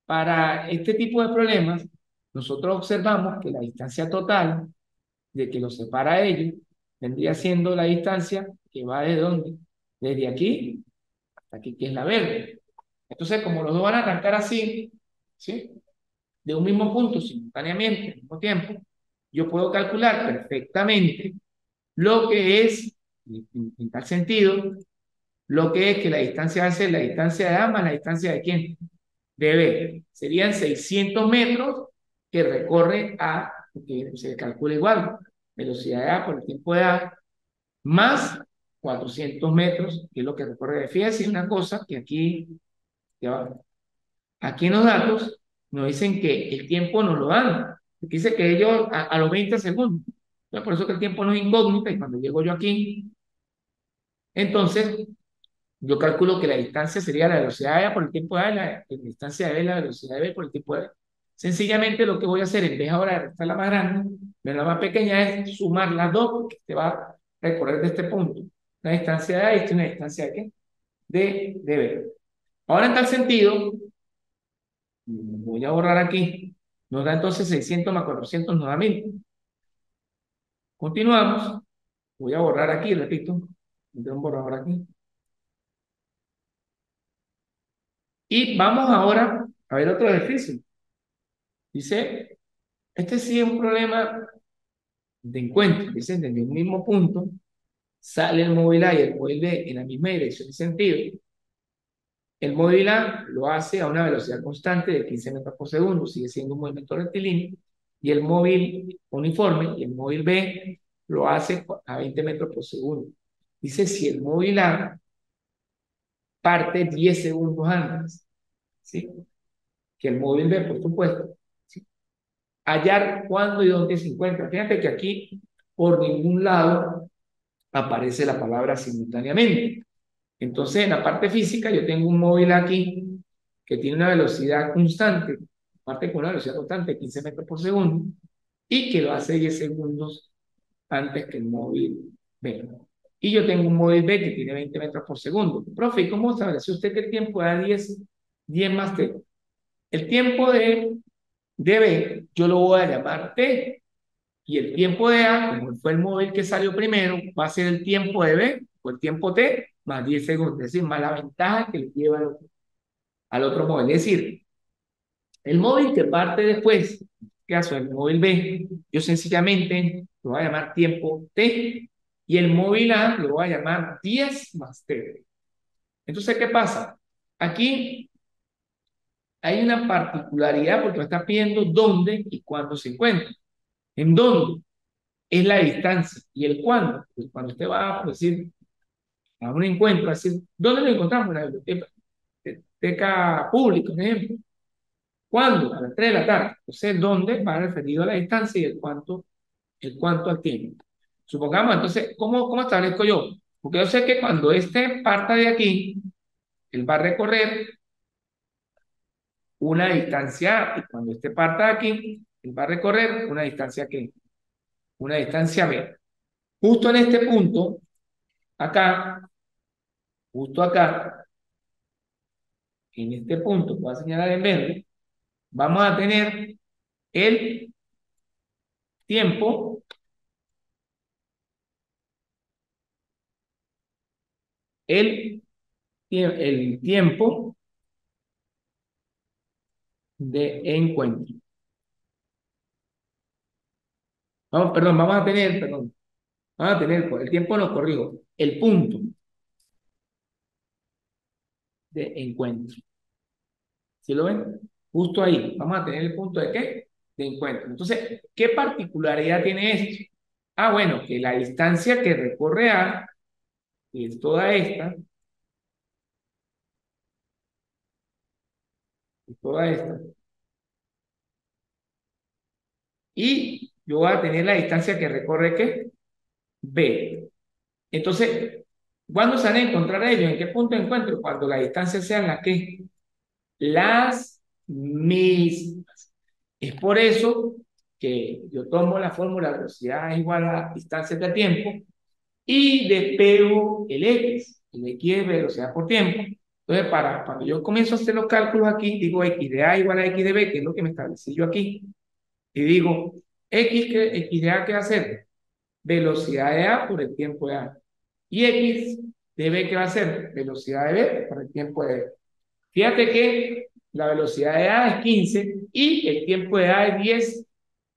Para este tipo de problemas, nosotros observamos que la distancia total de que los separa a ellos vendría siendo la distancia que va ¿desde dónde? Desde aquí hasta aquí, que es la verde. Entonces, como los dos van a arrancar así, ¿sí? De un mismo punto simultáneamente, al mismo tiempo, yo puedo calcular perfectamente lo que es, en tal sentido, lo que es que la distancia va a ser la distancia de A más la distancia de quién, de B. Serían 600 metros que recorre A, que se calcula igual, velocidad de A por el tiempo de A, más 400 metros, que es lo que recorre B. Fíjense una cosa que aquí, ya va, aquí en los datos nos dicen que el tiempo nos lo dan. Dice que ellos a los 20 segundos. Entonces, por eso que el tiempo no es incógnita, y cuando llego yo aquí, entonces yo calculo que la distancia sería la velocidad de A por el tiempo de A, y la distancia de B la velocidad de B por el tiempo de B. Sencillamente lo que voy a hacer, en vez ahora de restar la más grande, la más pequeña, es sumar las dos, porque te va a recorrer de este punto una distancia de A y una distancia de ¿qué? De B. Ahora, en tal sentido, voy a borrar aquí. Nos da entonces 600 más 400, nos da 1000. Continuamos. Voy a borrar aquí, repito. Tengo un borrador aquí. Y vamos ahora a ver otro ejercicio. Dice, este sí es un problema de encuentro. Dice, desde un mismo punto sale el móvil A y el móvil B en la misma dirección y sentido. El móvil A lo hace a una velocidad constante de 15 metros por segundo, sigue siendo un movimiento rectilíneo, y el móvil uniforme, y el móvil B, lo hace a 20 metros por segundo. Dice si el móvil A parte 10 segundos antes, ¿sí? Que el móvil B, por supuesto, ¿sí? Hallar cuándo y dónde se encuentra. Fíjate que aquí, por ningún lado, aparece la palabra simultáneamente. Entonces, en la parte física, yo tengo un móvil aquí que tiene una velocidad constante, parte con una velocidad constante de 15 metros por segundo, y que lo hace 10 segundos antes que el móvil B. Y yo tengo un móvil B que tiene 20 metros por segundo. Profe, ¿y cómo establece usted que el tiempo da 10 más T? El tiempo de B yo lo voy a llamar T, y el tiempo de A, como fue el móvil que salió primero, va a ser el tiempo de B, o el tiempo T, más 10 segundos, es decir, más la ventaja que le lleva al otro móvil. Es decir, el móvil que parte después, en este caso el móvil B, yo sencillamente lo voy a llamar tiempo T, y el móvil A lo voy a llamar 10 más T. Entonces, ¿qué pasa? Aquí hay una particularidad porque me está pidiendo dónde y cuándo se encuentra. ¿En dónde? Es la distancia. ¿Y el cuándo? Pues cuando usted va, por decir, a un encuentro, decir, ¿dónde lo encontramos? En la biblioteca pública, por ejemplo. ¿Cuándo? A las 3 de la tarde. Entonces, ¿dónde? Va referido a la distancia y el cuánto al tiempo. Supongamos, entonces, ¿cómo establezco yo? Porque yo sé que cuando este parta de aquí, él va a recorrer una distancia A, y cuando este parta de aquí, él va a recorrer una distancia ¿qué? Una distancia B. Justo en este punto, acá, justo acá, en este punto, voy a señalar en verde, vamos a tener el tiempo, el, el tiempo de encuentro. Vamos, perdón, vamos a tener, el tiempo nos corrijo, el punto de encuentro. ¿Sí lo ven? Justo ahí, vamos a tener el punto de qué? De encuentro. Entonces, ¿qué particularidad tiene esto? Ah, bueno, que la distancia que recorre A, que es toda esta, y toda esta, y yo voy a tener la distancia que recorre ¿qué? B. Entonces, ¿cuándo se van a encontrar ellos? ¿En qué punto de encuentro? Cuando la distancia sean las que las mismas. Es por eso que yo tomo la fórmula velocidad es igual a distancia de tiempo y despego el X. El X es velocidad por tiempo. Entonces, cuando yo comienzo a hacer los cálculos aquí, digo X de A igual a X de B, que es lo que me establecí yo aquí, y digo X de A, ¿qué va a ser? Velocidad de A por el tiempo de A. Y X de B, ¿qué va a ser? Velocidad de B por el tiempo de B. Fíjate que la velocidad de A es 15 y el tiempo de A es 10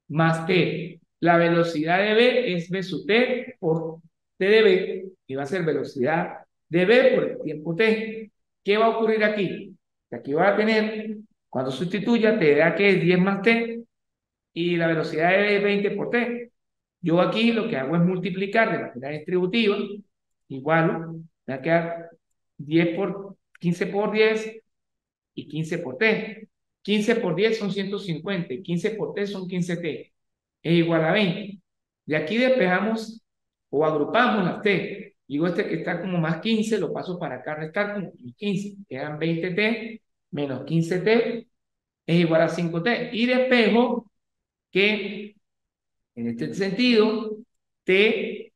más T. La velocidad de B es B sub T por T de B, y va a ser velocidad de B por el tiempo T. ¿Qué va a ocurrir aquí? Aquí va a tener, cuando sustituya, T de A que es 10 más T, y la velocidad de B es 20 por T. Yo aquí lo que hago es multiplicar de manera distributiva, igual, me va a quedar 15 por 10 y 15 por T. 15 por 10 son 150 y 15 por T son 15T. Es igual a 20. De aquí despejamos o agrupamos las T. Digo, este que está como más 15, lo paso para acá, restar como 15. Quedan 20T menos 15T es igual a 5T. Y despejo que en este sentido, T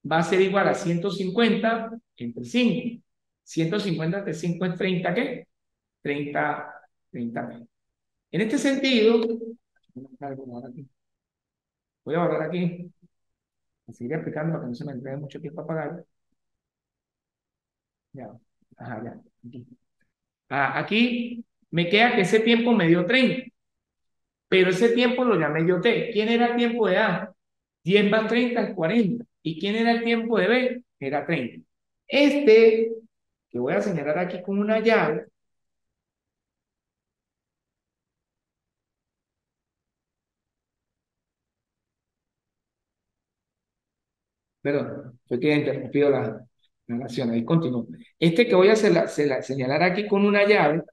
va a ser igual a 150 entre 5. 150 entre 5 es 30, ¿qué? 30, 30 metros. En este sentido, voy a borrar aquí, seguir explicando para que no se me entregue mucho tiempo a pagar. Ya, ajá, ya. Aquí me queda que ese tiempo me dio 30, pero ese tiempo lo llamé yo T. ¿Quién era el tiempo de A? 10 más 30 es 40. ¿Y quién era el tiempo de B? Era 30. Este que voy a señalar aquí con una llave, perdón, fue que he interrumpido la narración, ahí continúo. Este que voy a señalar aquí con una llave,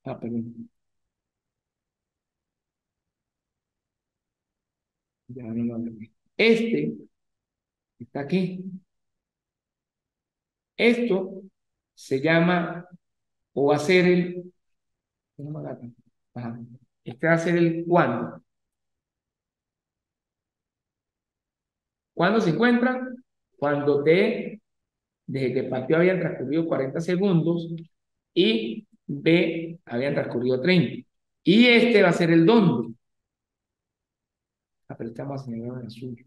perdón, ya no lo veo. Este está aquí. Esto se llama, o va a ser el, no me agarra. Ajá. Este va a ser el cuándo. ¿Cuándo se encuentran? Cuando desde que partió habían transcurrido 40 segundos y B habían transcurrido 30. Y este va a ser el dónde. Pero estamos a señalar el suyo.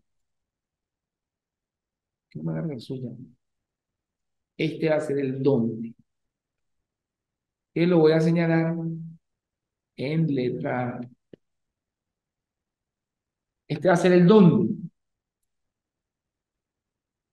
No me agarra el suyo. Este va a ser el dónde. Que lo voy a señalar en letra. Este va a ser el dónde.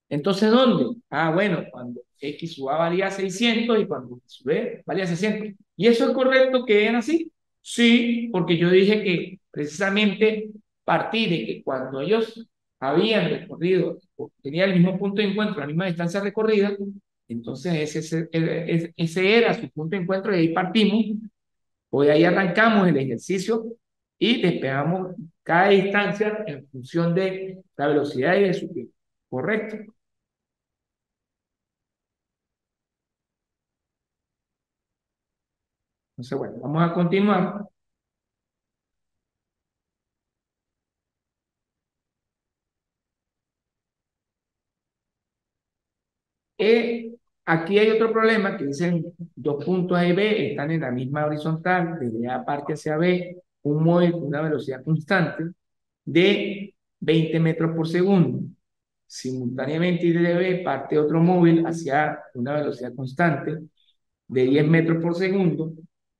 Entonces, ¿dónde? Bueno, cuando X sub A valía 600 y cuando X sub B valía 600. ¿Y eso es correcto que era así? Sí, porque yo dije que precisamente partí de que cuando ellos habían recorrido, o tenían el mismo punto de encuentro, la misma distancia recorrida, entonces ese era su punto de encuentro y ahí partimos, o de ahí arrancamos el ejercicio y despegamos cada distancia en función de la velocidad y de su tiempo. ¿Correcto? Entonces, bueno, vamos a continuar. Aquí hay otro problema que dicen dos puntos A y B están en la misma horizontal, desde A parte hacia B, un móvil con una velocidad constante de 20 metros por segundo. Simultáneamente, y desde B parte otro móvil hacia una velocidad constante de 10 metros por segundo.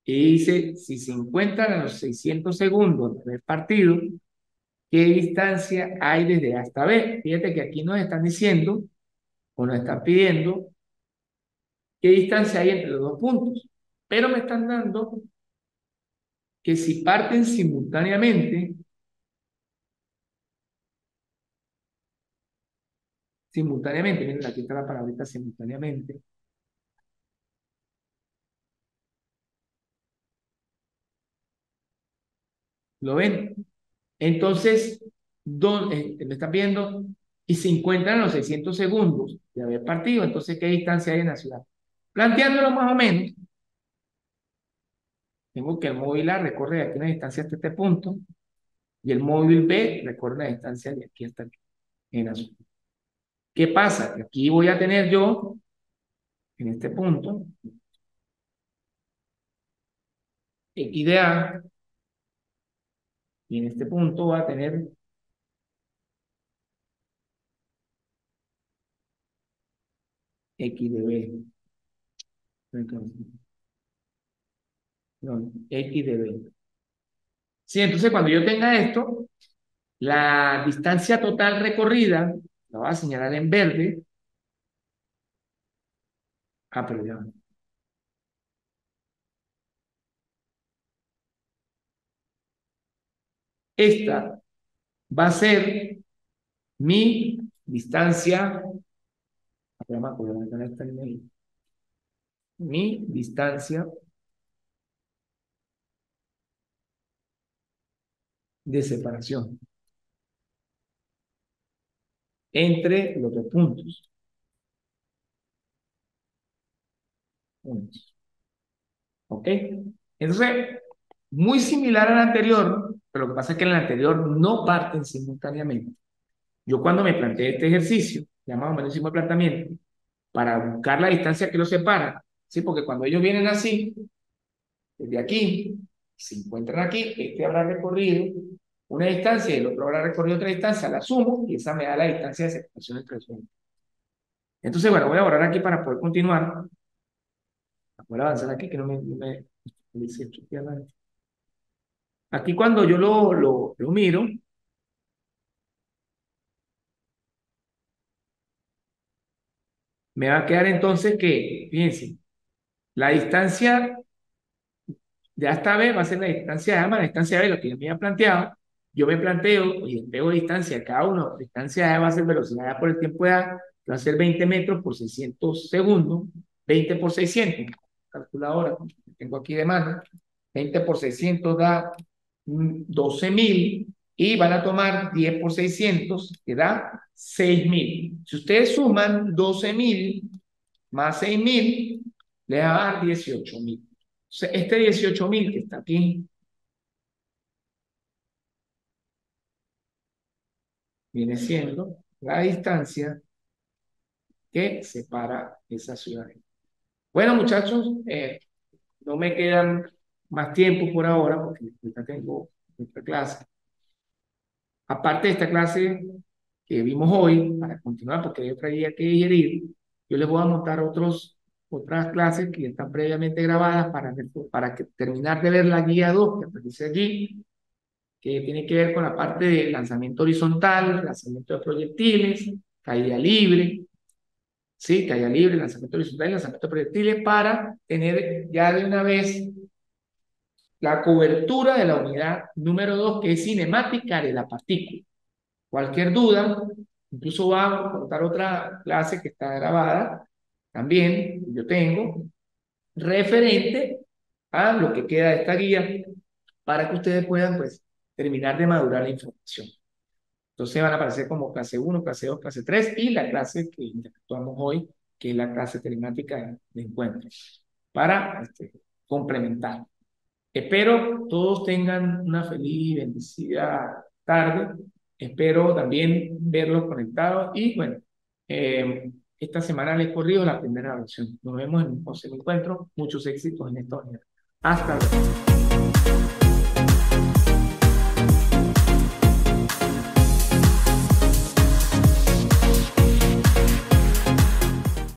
Y dice, si se encuentran a los 600 segundos de haber partido, ¿qué distancia hay desde A hasta B? Fíjate que aquí nos están diciendo o nos están pidiendo qué distancia hay entre los dos puntos. Pero me están dando que si parten simultáneamente, miren, aquí está la palabrita simultáneamente, ¿lo ven? Entonces, me están viendo y se encuentran a los 600 segundos de haber partido, entonces, ¿qué distancia hay en la ciudad? Planteándolo más o menos, tengo que el móvil A recorre de aquí una distancia hasta este punto y el móvil B recorre la distancia de aquí hasta aquí, en azul. ¿Qué pasa? Que aquí voy a tener yo, en este punto, X de A, y en este punto va a tener X de B. No, X de B. Sí, entonces cuando yo tenga esto, la distancia total recorrida, la voy a señalar en verde. Pero ya. Esta va a ser mi distancia, mi distancia de separación entre los dos puntos. ¿Ok? Entonces, muy similar al anterior, pero lo que pasa es que en el anterior no parten simultáneamente. Yo cuando me planteé este ejercicio, ya más o menos hicimos el planteamiento, para buscar la distancia que los separa, ¿sí? Porque cuando ellos vienen así, desde aquí, se encuentran aquí, este habrá recorrido una distancia y el otro habrá recorrido otra distancia, la sumo y esa me da la distancia de separación entre los dos. Entonces, bueno, voy a borrar aquí para poder continuar. Voy a avanzar aquí que no me dice aquí cuando yo lo miro, Me va a quedar entonces que, fíjense, la distancia de A hasta B va a ser la distancia de A más la distancia B, lo que yo me había planteado. Yo me planteo, oye, pego distancia a cada uno, distancia de A va a ser velocidad de A por el tiempo de A, que va a ser 20 metros por 600 segundos, 20 por 600, calculadora, tengo aquí de mano, 20 por 600 da 12.000 y van a tomar 10 por 600, que da 6.000. Si ustedes suman 12.000 más 6.000, le va a dar 18.000. Sea, este 18.000 que está aquí viene siendo la distancia que separa esa ciudad. Bueno, muchachos, no me quedan más tiempo por ahora porque ya tengo esta clase. Aparte de esta clase que vimos hoy, para continuar, porque hay otra guía que digerir, yo les voy a montar otras clases que están previamente grabadas para terminar de ver la guía 2 que aparece allí, que tiene que ver con la parte de lanzamiento horizontal, lanzamiento de proyectiles, caída libre, ¿sí? Caída libre, lanzamiento horizontal y lanzamiento de proyectiles para tener ya de una vez la cobertura de la unidad número 2 que es cinemática de la partícula. Cualquier duda, incluso va a contar otra clase que está grabada, también yo tengo, referente a lo que queda de esta guía, para que ustedes puedan, pues, terminar de madurar la información. Entonces van a aparecer como clase 1, clase 2, clase 3 y la clase que interactuamos hoy, que es la clase telemática de encuentro, para complementar. Espero todos tengan una feliz y bendecida tarde. Espero también verlos conectados y bueno, esta semana les he corrido la primera versión. Nos vemos en un próximo encuentro. Muchos éxitos en esta unidad. Hasta luego.